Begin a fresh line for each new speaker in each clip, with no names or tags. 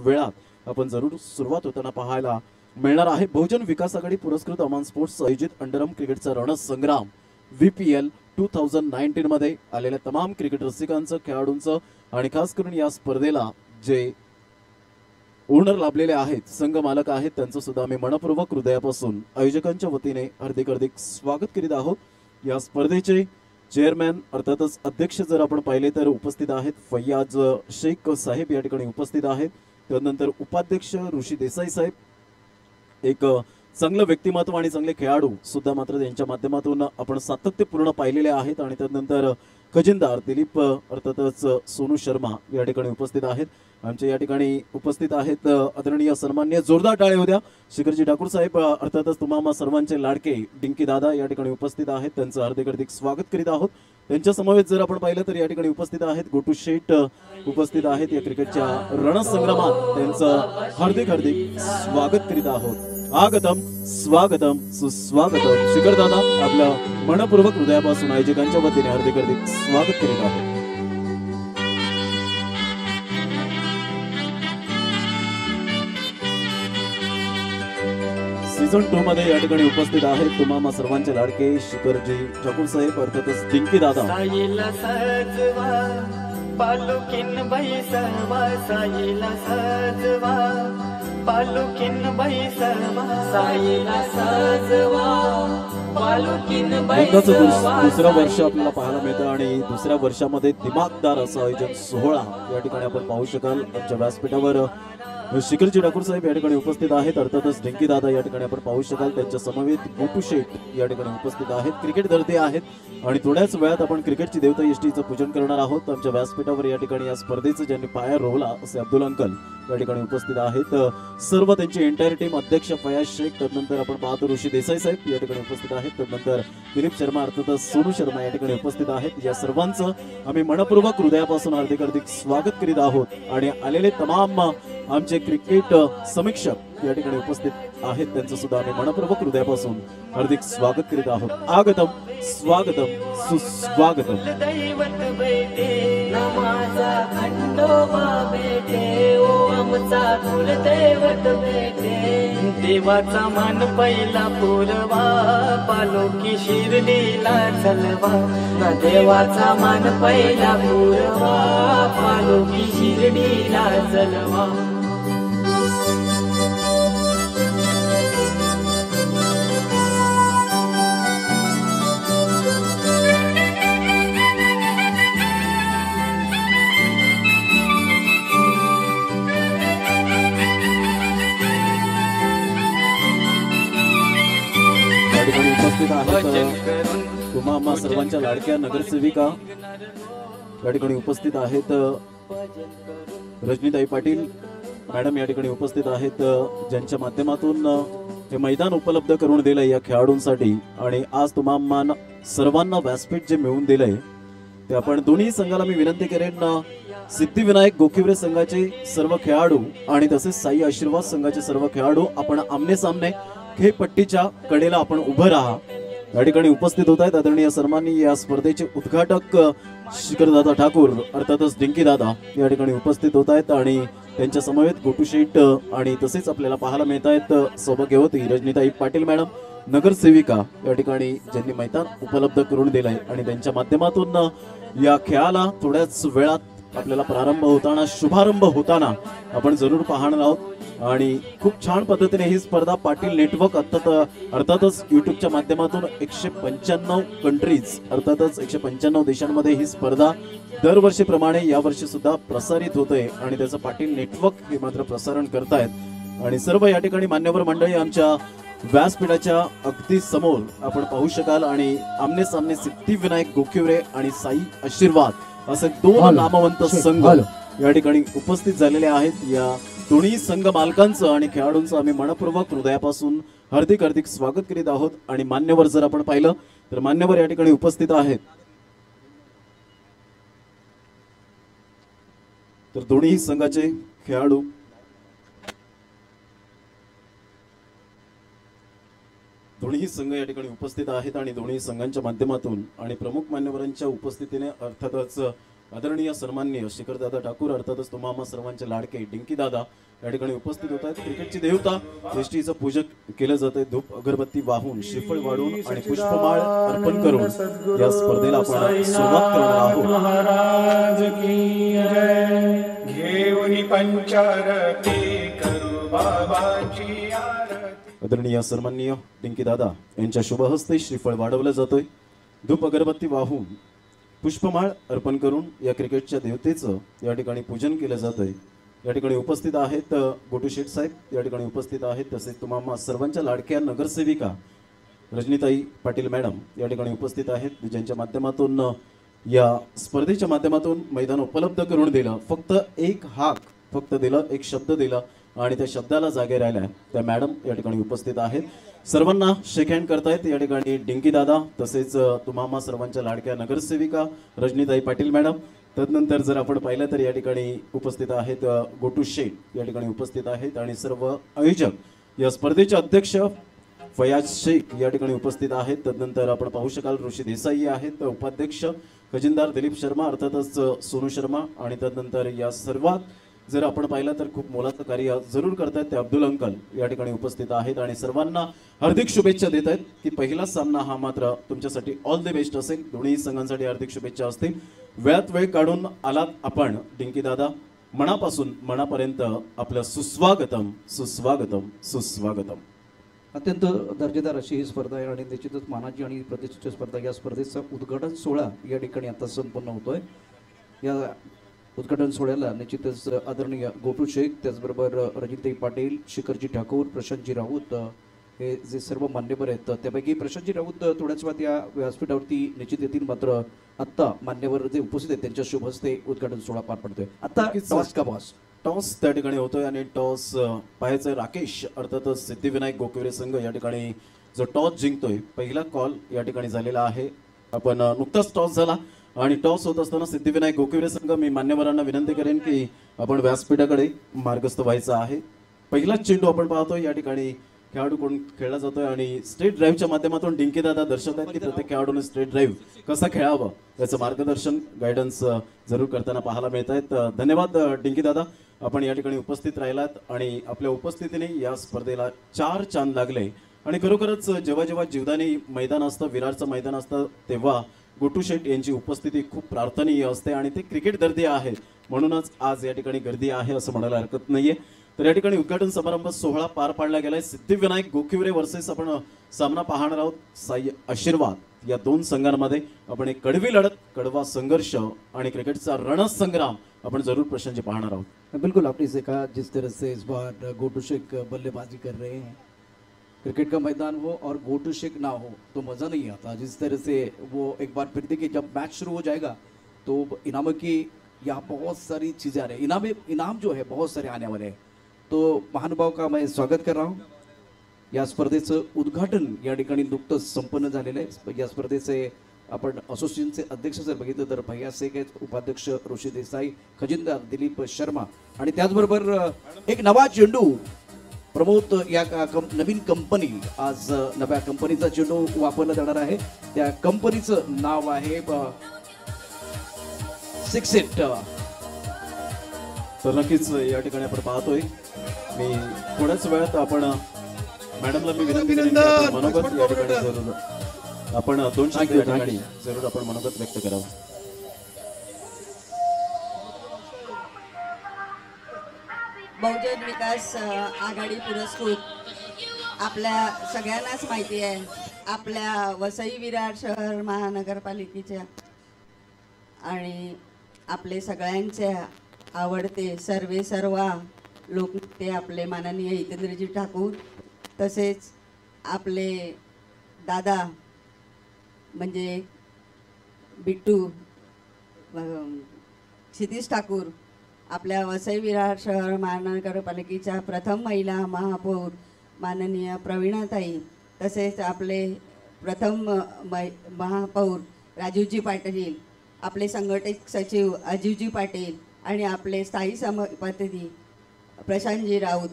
वेळात आपण जरूर सुरुवात होताना पाहायला मिळणार आहे। बहुजन विकास आघाडी पुरस्कृत अमान स्पोर्ट्स आयोजित अंडरआर्म क्रिकेटचा रणसंग्राम VPL 2019 मध्ये आलेल्या तमाम क्रिकेट रसिकांचं, खेळाडूंचं आणि खास करून या स्पर्धेला जे ओनर लाभलेले आहेत, संघ मालक आहेत, त्यांचं सुद्धा आम्ही मनपूर्वक हृदयापासून आयोजकांच्या वतीने हार्दिक स्वागत करीत आहोत। या स्पर्धेचे चेअरमॅन अर्थातच अध्यक्ष जर आपण पाहिले तर उपस्थित आहेत फैयाज शेख साहेब या ठिकाणी उपस्थित आहेत। त्यानंतर उपाध्यक्ष ऋषी देसाई साहेब, एक चांगलं व्यक्तिमत्व आणि चांगले खेळाडू सुद्धा मात्र त्यांच्या माध्यमातून आपण सातत्यपूर्ण पाहिलेले आहेत। आणि त्यानंतर खजिनदार दिलीप अर्थातच सोनू शर्मा या ठिकाणी उपस्थित आहेत। आमच्या या ठिकाणी उपस्थित आहेत आदरणीय सन्माननीय जोरदार टाळे होत्या शिखरजी ठाकूर साहेब, अर्थातच तुम्हा सर्वांचे लाडके डिंकी दादा या ठिकाणी उपस्थित आहेत। त्यांचं हार्दिक स्वागत करीत आहोत। त्यांच्या समवेत जर आपण पाहिलं तर या ठिकाणी उपस्थित आहेत गोटू शेठ उपस्थित आहेत। या क्रिकेटच्या रणसंग्रामात त्यांचं हार्दिक स्वागत करीत आहोत। आगतम स्वागतम सुस्वागतम। शिखर दादा आपलं मनपूर्वक हृदयापासून आयोजकांच्या वतीने हार्दिक स्वागत करीत आहोत। सीझन 2 मध्ये या ठिकाणी उपस्थित आहेत तुम्हा सर्वांचे लाडके शिखरजी ठाकूर साहेब, अर्थातच डिंकी दादा।
पालुकिन बाई सर्वा साईला सजवा, पालुकिन बाई सर्वा साईला सजवा, पालुकिन बाई सर्वा।
दुसरं वर्ष आपल्याला पाहायला मिळतं आणि दुसऱ्या वर्षामध्ये दिमागदार असं आयोजन सोहळा या ठिकाणी आपण पाहू शकाल। आमच्या व्यासपीठावर शिखरजी ठाकूर साहेब या ठिकाणी उपस्थित आहेत, अर्थातच डिंकी दादा या ठिकाणी आपण पाहू शकाल। त्यांच्या समवेत गोटू शेठ या ठिकाणी उपस्थित आहेत। क्रिकेट धरते आहेत आणि थोड्याच वेळात आपण क्रिकेटची देवता यष्टीचं पूजन करणार आहोत। आमच्या व्यासपीठावर या ठिकाणी या स्पर्धेचं ज्यांनी पाया रोवला असे अब्दुल अंकल या ठिकाणी उपस्थित आहेत। सर्व त्यांची एंटायर टीम, अध्यक्ष फयाज शेख, त्यानंतर आपण पाहतो ऋषी देसाई साहेब या ठिकाणी उपस्थित आहेत, त्यानंतर दिलीप शर्मा अर्थातच सोनू शर्मा या ठिकाणी उपस्थित आहेत। या सर्वांचं आम्ही मनपूर्वक हृदयापासून हार्दिक स्वागत करीत आहोत। आणि आलेले तमाम आमचे क्रिकेट समीक्षक या ठिकाणी उपस्थित आहेत, त्यांचं सुद्धा आम्ही मनपूर्वक हृदयापासून हार्दिक स्वागत करीत आहोत। आगतम स्वागतम सुस्वागतम।
दैवत बेटे नमाजा खंडोबा बेटे, ओ आमचा कुलदैवत बेटे, देवाचा मान पहिला पुरवा, पालुकी शिर्डीला चलवा, देवाचा मान पहिला पुरवा, पालुकी शिर्डीला चलवा।
उपस्थित आहेत तुम्हा सर्वांच्या लाडक्या नगरसेविका या ठिकाणी उपस्थित आहेत। रजनीताई पाटील मॅडम या ठिकाणी उपस्थित आहेत, ज्यांच्या माध्यमातून हे मैदान उपलब्ध करून दिलंय या खेळाडूंसाठी। आणि आज तुम्हा सर्वांना व्यासपीठ जे मिळवून दिलंय ते आपण दोन्ही संघाला मी विनंती करेन, सिद्धिविनायक गोखिवरे संघाचे सर्व खेळाडू आणि तसेच साई आशीर्वाद संघाचे सर्व खेळाडू आपण आमने सामने खेळपट्टीच्या कडेला आपण उभं राहा। या ठिकाणी उपस्थित होत आहेत आदरणीय सन्माननीय या स्पर्धेचे उद्घाटक शिखरदादा ठाकूर अर्थातच डिंकी दादा या ठिकाणी उपस्थित होत आहेत। आणि त्यांच्या समवेत गोटू शेठ आणि तसेच आपल्याला पाहायला मिळत आहेत सौभाग्यवती रजनीताई पाटील मॅडम, नगरसेविका या ठिकाणी ज्यांनी मैदान उपलब्ध करून दिलंय। आणि त्यांच्या माध्यमातून या खेळाला थोड्याच वेळात आपल्याला प्रारंभ होताना, शुभारंभ होताना आपण जरूर पाहणार आहोत। आणि खूप छान पद्धतीने ही स्पर्धा पाटील नेटवर्क अर्थातच युट्यूबच्या माध्यमातून 195 कंट्रीज अर्थातच 195 देशांमध्ये ही स्पर्धा दरवर्षीप्रमाणे यावर्षी सुद्धा प्रसारित होते आणि त्याचं पाटील नेटवर्क हे मात्र प्रसारण करतायत। आणि सर्व या ठिकाणी मान्यवर मंडळी आमच्या व्यासपीठाच्या अगदी समोर आपण पाहू शकाल। आणि आमने सामने सिद्धिविनायक गोखिवरे आणि साई आशीर्वाद असे दोन नामवंत संघ या ठिकाणी उपस्थित झालेले आहेत। या दोन्ही संघ मालकांचं आणि खेळाडूंचं आम्ही मनपूर्वक हृदयापासून हार्दिक स्वागत करीत आहोत। आणि मान्यवर जर आपण पाहिलं तर मान्यवर या ठिकाणी उपस्थित आहेत, तर दोन्ही संघाचे खेळाडू दोन्ही संघ या ठिकाणी उपस्थित आहेत आणि दोन्ही संघांच्या माध्यमातून आणि प्रमुख मान्यवरांच्या उपस्थितीने अर्थातच आदरणीय सन्माननीय शिखरदादा ठाकूर अर्थातच तुम्हा सर्वांचे लाडके डिंकी दादा या ठिकाणी उपस्थित होत आहेत. क्रिकेटची देवता यष्टीचं पूजक केलं जाते. धूप अगरबत्ती वाहून, श्रीफळ वाढून आणि पुष्पमाळ अर्पण करून या स्पर्धेला आपण सुरुवात करणार आहोत.
महाराज की जय. घेऊन पंचारती करू बाबाची आरती.
आदरणीय सन्माननीय डिंकी दादा यांच्या शुभ हस्ते श्रीफळ वाढवलं जातोय. धूप अगरबत्ती वाहून पुष्पमाळ अर्पण करून या क्रिकेटच्या देवतेचं या ठिकाणी पूजन केलं जातंय. या ठिकाणी उपस्थित आहेत गोटू शेठ साहेब, या ठिकाणी उपस्थित आहेत तसेच तुम्हा सर्वांच्या लाडक्या नगरसेविका रजनीताई पाटील मॅडम या ठिकाणी उपस्थित आहेत, ज्यांच्या माध्यमातून या स्पर्धेच्या माध्यमातून मैदान उपलब्ध करून दिलं. फक्त एक हाक फक्त दिलं, एक शब्द दिला आणि त्या शब्दाला जागे राहिल्या त्या मॅडम या ठिकाणी उपस्थित आहेत. सर्वांना शेक हँड करतायत या ठिकाणी डिंकी दादा तसेच तुम्हा सर्वांच्या लाडक्या नगरसेविका रजनीताई पाटील मॅडम. तदनंतर जर आपण पाहिलं तर या ठिकाणी उपस्थित आहेत गोटू शेठ या ठिकाणी उपस्थित आहेत आणि सर्व आयोजक या स्पर्धेचे अध्यक्ष फयाज शेख या ठिकाणी उपस्थित आहेत. तदनंतर आपण पाहू शकाल ऋषी देसाई आहेत, उपाध्यक्ष खजिनदार दिलीप शर्मा अर्थातच सोनू शर्मा आणि तदनंतर या सर्वात जर आपण पाहिलं तर खूप मोलाचं कार्य जरूर करतायत ते अब्दुल अंकल या ठिकाणी उपस्थित आहेत आणि सर्वांना हार्दिक शुभेच्छा देत आहेत की पहिला सामना हा मात्र तुमच्यासाठी ऑल द बेस्ट असेल. दोन्ही संघांसाठी हार्दिक शुभेच्छा असतील. वेळात वेळ काढून आलात आपण डिंकी दादा, मनापासून मनापर्यंत आपलं सुस्वागतम सुस्वागतम सुस्वागतम.
अत्यंत दर्जेदार अशी ही स्पर्धा आहे आणि निश्चितच मानाची आणि प्रतिष्ठेची स्पर्धा. या स्पर्धेचा उद्घाटन सोहळा या ठिकाणी आता संपन्न होतोय. या उद्घाटन सोहळ्याला निश्चितच आदरणीय गोटू शेख, त्याचबरोबर रजिताई पाटील, शिखरजी ठाकूर, प्रशांतजी राऊत हे जे सर्व मान्यवर आहेत. त्यापैकी प्रशांतजी राऊत थोड्याच वेळात या व्यासपीठावरती निश्चित येतील, मात्र आत्ता मान्यवर जे उपस्थित आहेत त्यांच्या शुभ हस्ते उद्घाटन सोहळा पार पडतोय. आता टॉस का बॉस
टॉस त्या ठिकाणी होतोय आणि टॉस पाहायचं राकेश अर्थातच सिद्धिविनायक गोकिवरे संघ या ठिकाणी जो टॉस जिंकतोय. पहिला कॉल या ठिकाणी झालेला आहे. आपण नुकताच टॉस झाला आणि टॉस होत असताना सिद्धिविनायक गोकिवरे संघ, मी मान्यवरांना विनंती करेन की आपण व्यासपीठाकडे मार्गस्थ व्हायचं आहे. पहिलाच चेंडू आपण पाहतोय या ठिकाणी खेळाडू कोण खेळला जातोय आणि स्ट्रेट ड्राईव्हच्या माध्यमातून डिंकी दादा दर्शवत आहेत की प्रत्येक खेळाडूने स्ट्रेट ड्राईव्ह कसा खेळावं याचं मार्गदर्शन गायडन्स जरूर करताना पाहायला मिळत आहेत. धन्यवाद डिंकी दादा, आपण या ठिकाणी उपस्थित राहिलात आणि आपल्या उपस्थितीने या स्पर्धेला 4 चांद लागले. आणि खरोखरच जेव्हा जेव्हा जीवदानी मैदान असतं, विरारचं मैदान असतं, तेव्हा गोटू शेठ यांची उपस्थिती खूप प्रार्थनीय असते आणि ते क्रिकेट दर्दी आहेत म्हणूनच आज या ठिकाणी गर्दी आहे असं म्हणायला हरकत नाहीये. तर या ठिकाणी उद्घाटन समारंभ सोहळा पार पाडला गेलाय. सिद्धिविनायक गोकिवरे वर्सेस आपण सामना पाहणार आहोत साई आशीर्वाद या दोन संघांमध्ये. आपण एक कडवी लढत, कडवा संघर्ष आणि क्रिकेटचा रणसंग्राम आपण जरूर प्रशांतजी पाहणार आहोत.
बिल्कुल आपने से कहा जिस तरह से इस बार गोटू शेख बल्लेबाजी कर रहे हैं, क्रिकेट का मैदान हो और गोटू शेख ना हो तो मज़ा नहीं आता. जिस तरह से वो एक बार फिर देखिए जब मैच शुरू हो जाएगा तो इनामों की यहाँ बहुत सारी चीज़ें आ रही हैं. इनाम जो है बहुत सारे आने वाले हैं. तो महानुभाव का मैं स्वागत कर रहा हूँ. या स्पर्धेचं उद्घाटन या ठिकाणी नुकतंच संपन्न झालेलं आहे. या स्पर्धेचे आपण असोसिएशनचे अध्यक्ष जर बघितलं तर भैया शेख आहेत, उपाध्यक्ष ऋषी देसाई, खजिनदार दिलीप शर्मा आणि त्याचबरोबर एक नवा चेंडू प्रमोद या नवीन कंपनी, आज नव्या कंपनीचा चेंडू वापरला जाणार आहे. त्या कंपनीचं नाव आहे सिक्स इट.
तर नक्कीच या ठिकाणी आपण पाहतोय. मी थोड्याच वेळात आपण मॅडमला मी विनंती करेन की आपण मनोगत या ठिकाणी जरूर आपण 2 शब्द या ठिकाणी जरूर आपण मनोगत व्यक्त करावं.
बहुजन विकास आघाडी पुरस्कृत आपल्या सगळ्यांनाच माहिती आहे, आपल्या वसई विरार शहर महानगरपालिकेच्या आणि आपले सगळ्यांचे आवडते सर्वे सर्वा लोकनेते आपले माननीय हितेंद्रजी ठाकूर, तसेच आपले दादा म्हणजे बिट्टू क्षितिज ठाकूर, आपल्या वसई विरार शहर महानगरपालिकेच्या प्रथम महिला महापौर माननीय प्रवीणाताई, तसेच आपले प्रथम महापौर राजूजी पाटील, आपले संघटक सचिव अजीवजी पाटील आणि आपले स्थायी सभापती प्रशांतजी राऊत,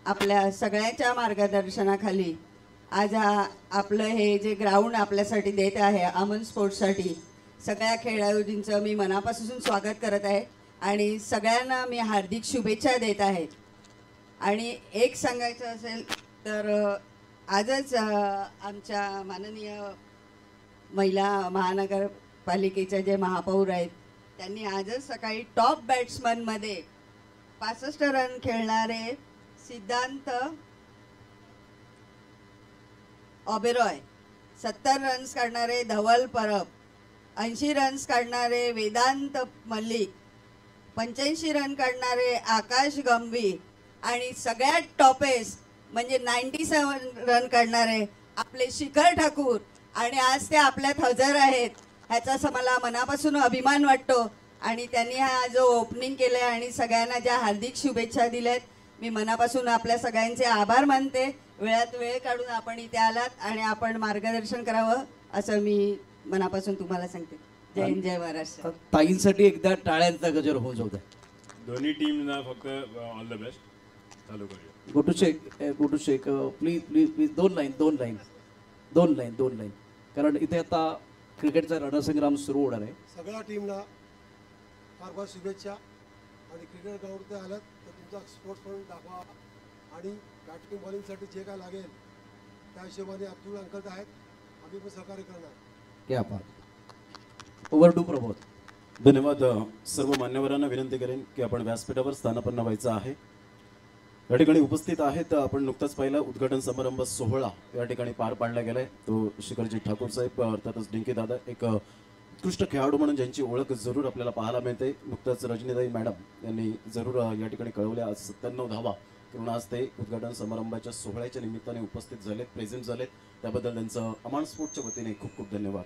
आपल्या सगळ्यांच्या मार्गदर्शनाखाली आज आपलं हे जे ग्राउंड आपल्यासाठी देत आहे अमन स्पोर्ट्ससाठी, सगळ्या खेळाडूंचं मी मनापासून स्वागत करत आहे आणि सगळ्यांना मी हार्दिक शुभेच्छा देत आहे. आणि एक सांगायचं असेल तर आजच आमच्या माननीय महिला महानगरपालिकेच्या जे महापौर आहेत त्यांनी आजच सकाळी टॉप बॅट्समनमध्ये 65 रन खेळणारे सिद्धांत ओबेरॉय, 70 रन्स काढणारे धवल परब, 80 रन्स काढणारे वेदांत मल्लिक, 85 रन काढणारे आकाश गंभीर आणि सगळ्यात टॉपेस्ट म्हणजे 97 रन काढणारे आपले शिखर ठाकूर. आणि आज ते आपल्यात हजर आहेत, ह्याचा मला मनापासून अभिमान वाटतो. आणि त्यांनी हा जो ओपनिंग केलं आहे आणि सगळ्यांना ज्या हार्दिक शुभेच्छा दिल्यात, मी मनापासून आपल्या सगळ्यांचे आभार मानते. वेळात वेळ काढून आपण इथे आलात आणि आपण मार्गदर्शन करावं असं मी मनापासून तुम्हाला सांगते. जय हिंद, जय महाराष्ट्र.
ताईंसाठी एकदा टाळ्यांचा गजर होऊन जाऊ द्या.
दोन्ही टीमना फक्त ऑल द बेस्ट. चालू करूया.
गोटू शेख प्लीज प्लीज प्लीज दोन लाईन कारण इथे आता क्रिकेटचा रणसंग्राम सुरू होणार आहे.
सगळ्या टीमला फार फार शुभेच्छा. आणि क्रिकेट ग्राउंड ते आलात तर तुमचा स्पोर्ट्स म्हणून दाखवा आणि बॅटिंग बॉलिंगसाठी जे काय लागेल त्या हिशोबाने अब्दुल अंकल आहेत, आम्ही पण सहकार्य करणार.
क्या बात. Over to Pramod.
धन्यवाद. सर्व मान्यवरांना विनंती करेन की आपण व्यासपीठावर स्थानापन्न व्हायचं आहे. या ठिकाणी उपस्थित आहेत, आपण नुकताच पाहिला उद्घाटन समारंभ सोहळा या ठिकाणी पार पाडला गेलाय. तो शिखरजी ठाकूर साहेब अर्थातच डिंकी दादा एक उत्कृष्ट खेळाडू म्हणून ज्यांची ओळख जरूर आपल्याला पाहायला मिळते. नुकताच रजनीताई मॅडम यांनी जरूर या ठिकाणी कळवल्या. आज 97 धावा करून आज ते उद्घाटन समारंभाच्या सोहळ्याच्या निमित्ताने उपस्थित झालेत, प्रेझेंट झालेत. त्याबद्दल त्यांचं अमान स्पोर्टच्या वतीने खूप खूप धन्यवाद.